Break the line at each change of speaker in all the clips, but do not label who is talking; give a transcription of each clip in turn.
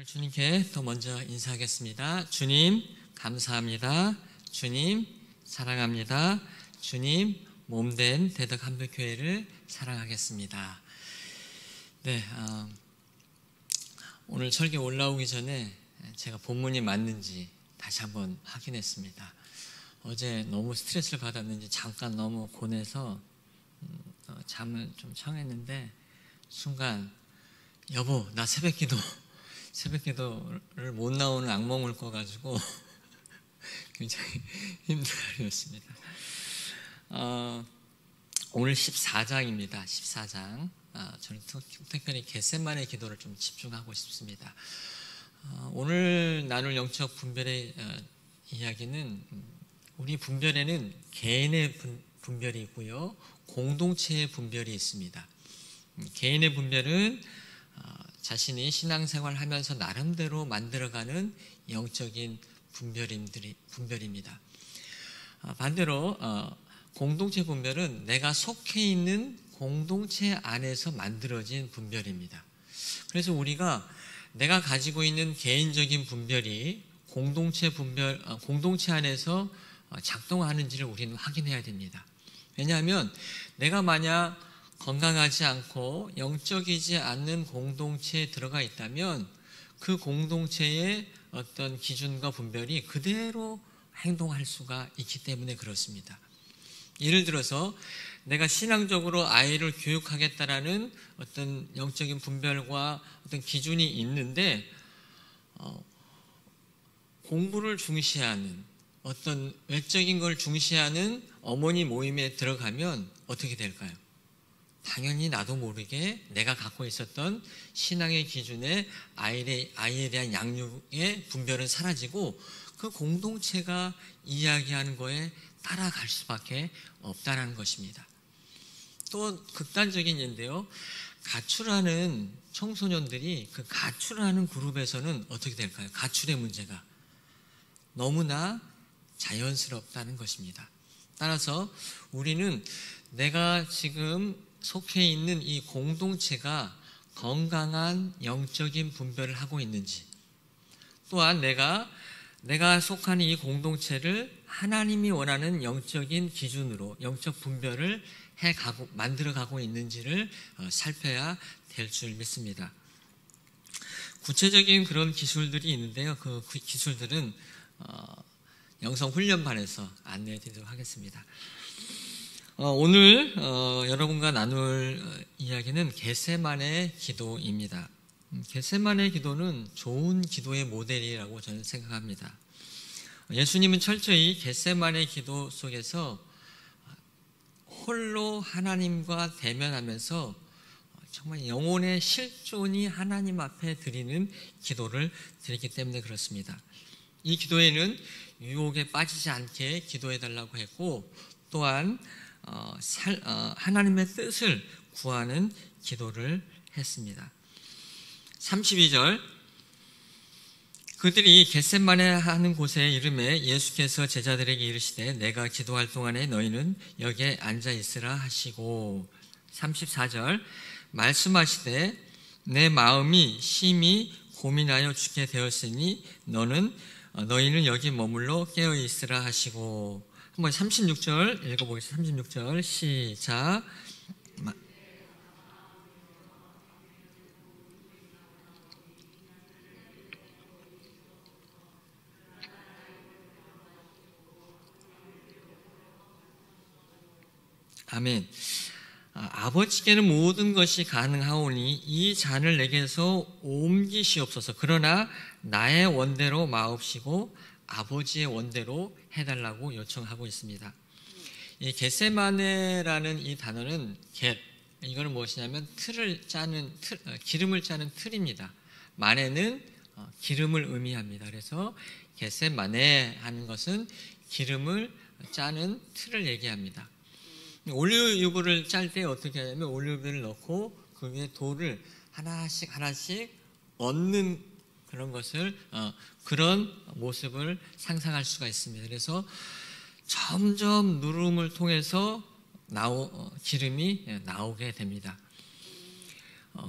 오늘 주님께 더 먼저 인사하겠습니다. 주님 감사합니다. 주님 사랑합니다. 주님 몸된 대덕한백교회를 사랑하겠습니다. 네, 오늘 설교 올라오기 전에 제가 본문이 맞는지 다시 한번 확인했습니다. 어제 너무 스트레스를 받았는지 잠깐 너무 고뇌서 잠을 좀 청했는데 순간 여보 나 새벽기도를 못 나오는 악몽을 꿔가지고 굉장히 힘든 하루였습니다. 오늘 14장입니다. 14장. 저는 특별히 겟세마네 기도를 좀 집중하고 싶습니다. 오늘 나눌 영적 분별의 이야기는 우리 분별에는 개인의 분별이 있고요, 공동체의 분별이 있습니다. 개인의 분별은 자신이 신앙생활을 하면서 나름대로 만들어가는 영적인 분별입니다. 반대로 공동체 분별은 내가 속해 있는 공동체 안에서 만들어진 분별입니다. 그래서 우리가 내가 가지고 있는 개인적인 분별이 공동체 안에서 작동하는지를 우리는 확인해야 됩니다. 왜냐하면 내가 만약 건강하지 않고 영적이지 않는 공동체에 들어가 있다면 그 공동체의 어떤 기준과 분별이 그대로 행동할 수가 있기 때문에 그렇습니다. 예를 들어서 내가 신앙적으로 아이를 교육하겠다라는 어떤 영적인 분별과 어떤 기준이 있는데 공부를 중시하는 어떤 외적인 걸 중시하는 어머니 모임에 들어가면 어떻게 될까요? 당연히 나도 모르게 내가 갖고 있었던 신앙의 기준에 아이에 대한 양육의 분별은 사라지고 그 공동체가 이야기하는 거에 따라갈 수밖에 없다는 것입니다. 또 극단적인 예인데요, 가출하는 청소년들이 그 가출하는 그룹에서는 어떻게 될까요? 가출의 문제가 너무나 자연스럽다는 것입니다. 따라서 우리는 내가 지금 속해 있는 이 공동체가 건강한 영적인 분별을 하고 있는지, 또한 내가 속하는 이 공동체를 하나님이 원하는 영적인 기준으로 영적 분별을 만들어가고 있는지를 살펴야 될 줄 믿습니다. 구체적인 그런 기술들이 있는데요, 그 기술들은 영성훈련반에서 안내해 드리도록 하겠습니다. 오늘 여러분과 나눌 이야기는 겟세마네 기도입니다. 겟세마네 기도는 좋은 기도의 모델이라고 저는 생각합니다. 예수님은 철저히 겟세마네 기도 속에서 홀로 하나님과 대면하면서 정말 영혼의 실존이 하나님 앞에 드리는 기도를 드리기 때문에 그렇습니다. 이 기도에는 유혹에 빠지지 않게 기도해달라고 했고, 또한 하나님의 뜻을 구하는 기도를 했습니다. 32절, 그들이 겟세마네 하는 곳에 이르매 예수께서 제자들에게 이르시되 내가 기도할 동안에 너희는 여기에 앉아 있으라 하시고, 34절, 말씀하시되 내 마음이 심히 고민하여 죽게 되었으니 너희는 여기 머물러 깨어 있으라 하시고, 한번 36절 읽어보겠습니다. 36절 시작. 아멘. 아버지께는 모든 것이 가능하오니 이 잔을 내게서 옮기시옵소서. 그러나 나의 원대로 마옵시고 아버지의 원대로 해달라고 요청하고 있습니다. 이 겟세마네라는 이 단어는 이거는 무엇이냐면 기름을 짜는 틀입니다. 마네는 기름을 의미합니다. 그래서 겟세마네 하는 것은 기름을 짜는 틀을 얘기합니다. 올리브유를 짤 때 어떻게 하냐면 올리브유를 넣고 그 위에 돌을 하나씩 얹는 그런 모습을 상상할 수가 있습니다. 그래서 점점 누름을 통해서 기름이 나오게 됩니다.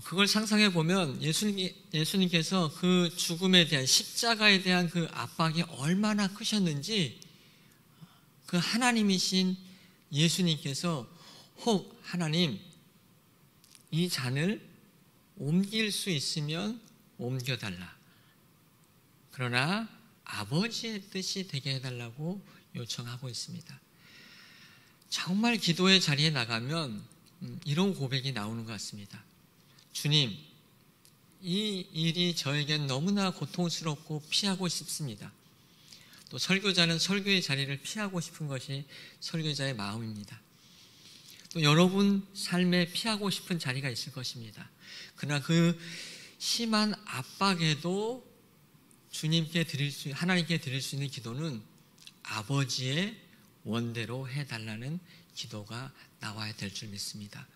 그걸 상상해 보면 예수님께서 그 죽음에 대한 십자가에 대한 그 압박이 얼마나 크셨는지 그 하나님이신 예수님께서 혹 하나님 이 잔을 옮길 수 있으면 옮겨달라. 그러나 아버지의 뜻이 되게 해달라고 요청하고 있습니다. 정말 기도의 자리에 나가면 이런 고백이 나오는 것 같습니다. 주님, 이 일이 저에겐 너무나 고통스럽고 피하고 싶습니다. 또 설교자는 설교의 자리를 피하고 싶은 것이 설교자의 마음입니다. 또 여러분 삶에 피하고 싶은 자리가 있을 것입니다. 그러나 그 심한 압박에도 하나님께 드릴 수 있는 기도는 아버지의 원대로 해달라는 기도가 나와야 될 줄 믿습니다.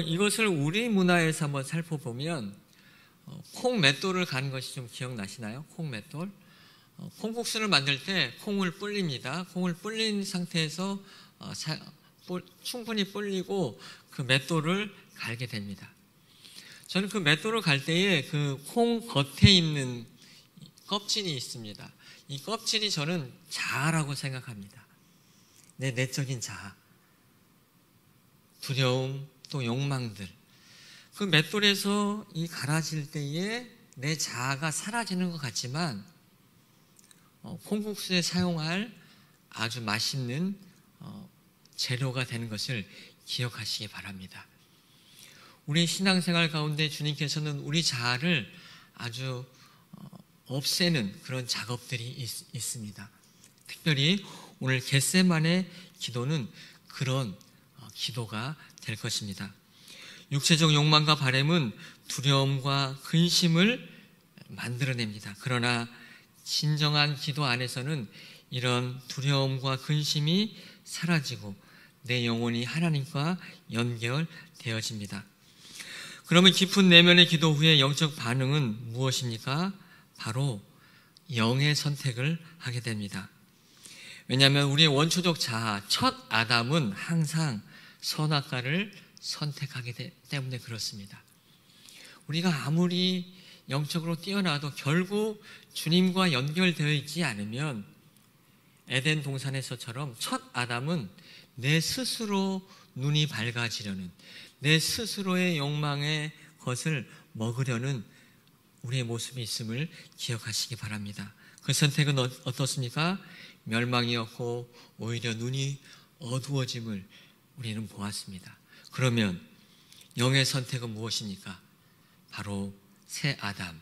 이것을 우리 문화에서 한번 살펴보면 콩맷돌을 가는 것이 좀 기억나시나요? 콩맷돌. 콩국수를 만들 때 콩을 불립니다. 콩을 불린 상태에서 충분히 불리고 그 맷돌을 갈게 됩니다. 저는 그 맷돌을 갈 때에 그 콩 겉에 있는 껍질이 있습니다. 이 껍질이 저는 자아라고 생각합니다. 내 내적인 자아, 두려움, 또 욕망들. 그 맷돌에서 이 갈아질 때에 내 자아가 사라지는 것 같지만 콩국수에 사용할 아주 맛있는 재료가 되는 것을 기억하시기 바랍니다. 우리 신앙생활 가운데 주님께서는 우리 자아를 아주 없애는 그런 작업들이 있습니다. 특별히 오늘 겟세마네 기도는 그런 기도가 될 것입니다. 육체적 욕망과 바램은 두려움과 근심을 만들어냅니다. 그러나 진정한 기도 안에서는 이런 두려움과 근심이 사라지고 내 영혼이 하나님과 연결되어집니다. 그러면 깊은 내면의 기도 후에 영적 반응은 무엇입니까? 바로 영의 선택을 하게 됩니다. 왜냐하면 우리의 원초적 자아, 첫 아담은 항상 선악과를 선택하기 때문에 그렇습니다. 우리가 아무리 영적으로 뛰어나도 결국 주님과 연결되어 있지 않으면 에덴 동산에서처럼 첫 아담은 내 스스로 눈이 밝아지려는, 내 스스로의 욕망의 것을 먹으려는 우리의 모습이 있음을 기억하시기 바랍니다. 그 선택은 어떻습니까? 멸망이었고 오히려 눈이 어두워짐을 우리는 보았습니다. 그러면 영의 선택은 무엇입니까? 바로 새 아담,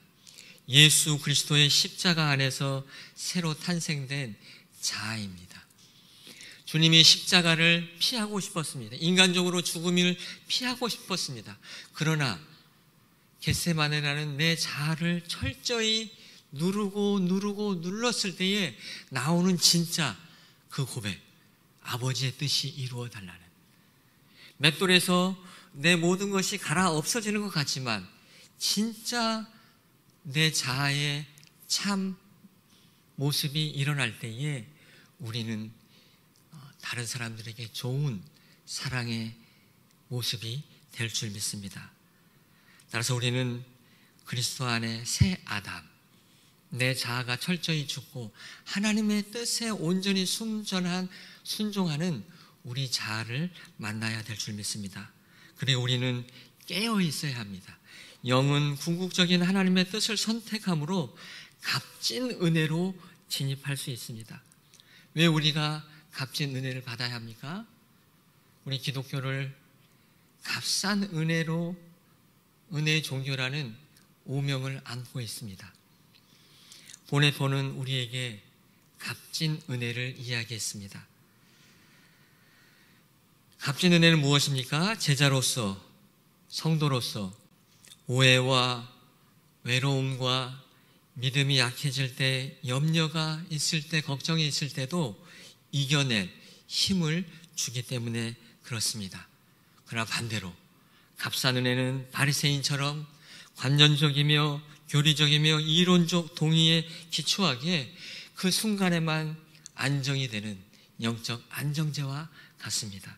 예수 그리스도의 십자가 안에서 새로 탄생된 자아입니다. 주님이 십자가를 피하고 싶었습니다. 인간적으로 죽음을 피하고 싶었습니다. 그러나 겟세마네라는 내 자아를 철저히 누르고 눌렀을 때에 나오는 진짜 그 고백, 아버지의 뜻이 이루어달라는, 맷돌에서 내 모든 것이 갈아 없어지는 것 같지만 진짜 내 자아의 참 모습이 일어날 때에 우리는 다른 사람들에게 좋은 사랑의 모습이 될 줄 믿습니다. 따라서 우리는 그리스도 안에 새 아담, 내 자아가 철저히 죽고 하나님의 뜻에 온전히 순종하는 우리 자아를 만나야 될 줄 믿습니다. 그리고 우리는 깨어 있어야 합니다. 영은 궁극적인 하나님의 뜻을 선택함으로 값진 은혜로 진입할 수 있습니다. 왜 우리가 값진 은혜를 받아야 합니까? 우리 기독교를 값싼 은혜의 종교라는 오명을 안고 있습니다. 보네포는 우리에게 값진 은혜를 이야기했습니다. 값진 은혜는 무엇입니까? 제자로서, 성도로서 오해와 외로움과 믿음이 약해질 때, 염려가 있을 때, 걱정이 있을 때도 이겨낼 힘을 주기 때문에 그렇습니다. 그러나 반대로 값싼 은혜는 바리새인처럼 관념적이며 교리적이며 이론적 동의에 기초하기에 그 순간에만 안정이 되는 영적 안정제와 같습니다.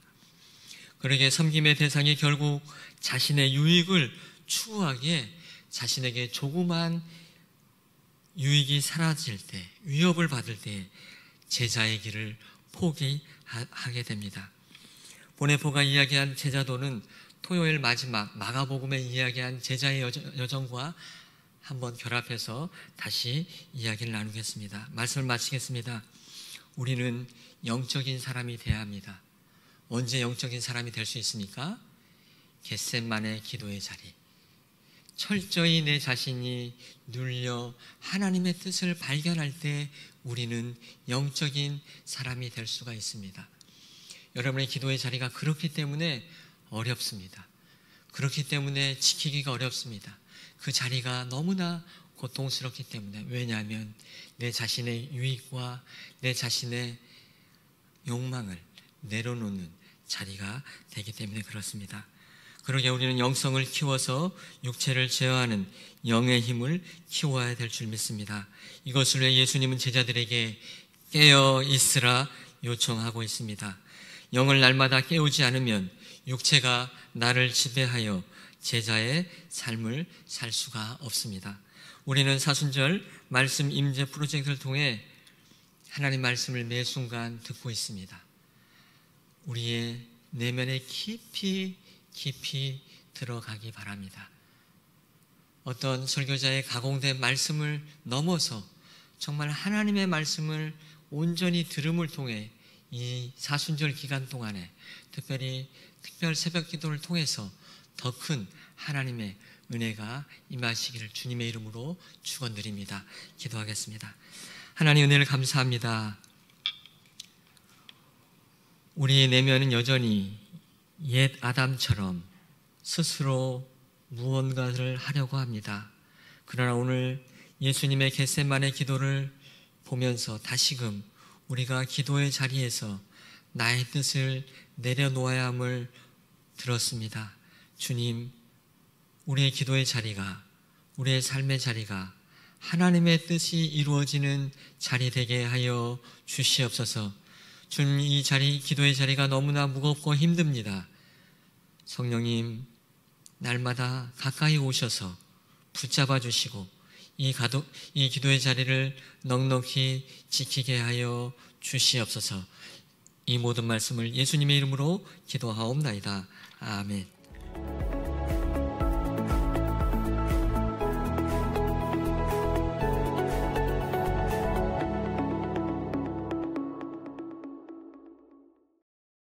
그러기에 섬김의 대상이 결국 자신의 유익을 추구하기에 자신에게 조그만 유익이 사라질 때, 위협을 받을 때 제자의 길을 포기하게 됩니다. 보네포가 이야기한 제자도는 토요일 마지막 마가복음에 이야기한 제자의 여정과 한번 결합해서 다시 이야기를 나누겠습니다. 말씀을 마치겠습니다. 우리는 영적인 사람이 되어야 합니다. 언제 영적인 사람이 될 수 있습니까? 겟셋만의 기도의 자리, 철저히 내 자신이 눌려 하나님의 뜻을 발견할 때 우리는 영적인 사람이 될 수가 있습니다. 여러분의 기도의 자리가 그렇기 때문에 어렵습니다. 그렇기 때문에 지키기가 어렵습니다. 그 자리가 너무나 고통스럽기 때문에, 왜냐하면 내 자신의 유익과 내 자신의 욕망을 내려놓는 자리가 되기 때문에 그렇습니다. 그러게 우리는 영성을 키워서 육체를 제어하는 영의 힘을 키워야 될 줄 믿습니다. 이것을 위해 예수님은 제자들에게 깨어 있으라 요청하고 있습니다. 영을 날마다 깨우지 않으면 육체가 나를 지배하여 제자의 삶을 살 수가 없습니다. 우리는 사순절 말씀 임재 프로젝트를 통해 하나님 말씀을 매 순간 듣고 있습니다. 우리의 내면에 깊이 들어가기 바랍니다. 어떤 설교자의 가공된 말씀을 넘어서 정말 하나님의 말씀을 온전히 들음을 통해 이 사순절 기간 동안에 특별 새벽 기도를 통해서 더 큰 하나님의 은혜가 임하시기를 주님의 이름으로 축원드립니다. 기도하겠습니다. 하나님, 은혜를 감사합니다. 우리의 내면은 여전히 옛 아담처럼 스스로 무언가를 하려고 합니다. 그러나 오늘 예수님의 겟셋만의 기도를 보면서 다시금 우리가 기도의 자리에서 나의 뜻을 내려놓아야 함을 들었습니다. 주님, 우리의 기도의 자리가, 우리의 삶의 자리가 하나님의 뜻이 이루어지는 자리 되게 하여 주시옵소서. 주님, 이 자리, 기도의 자리가 너무나 무겁고 힘듭니다. 성령님, 날마다 가까이 오셔서 붙잡아 주시고 이 기도의 자리를 넉넉히 지키게 하여 주시옵소서. 이 모든 말씀을 예수님의 이름으로 기도하옵나이다. 아멘.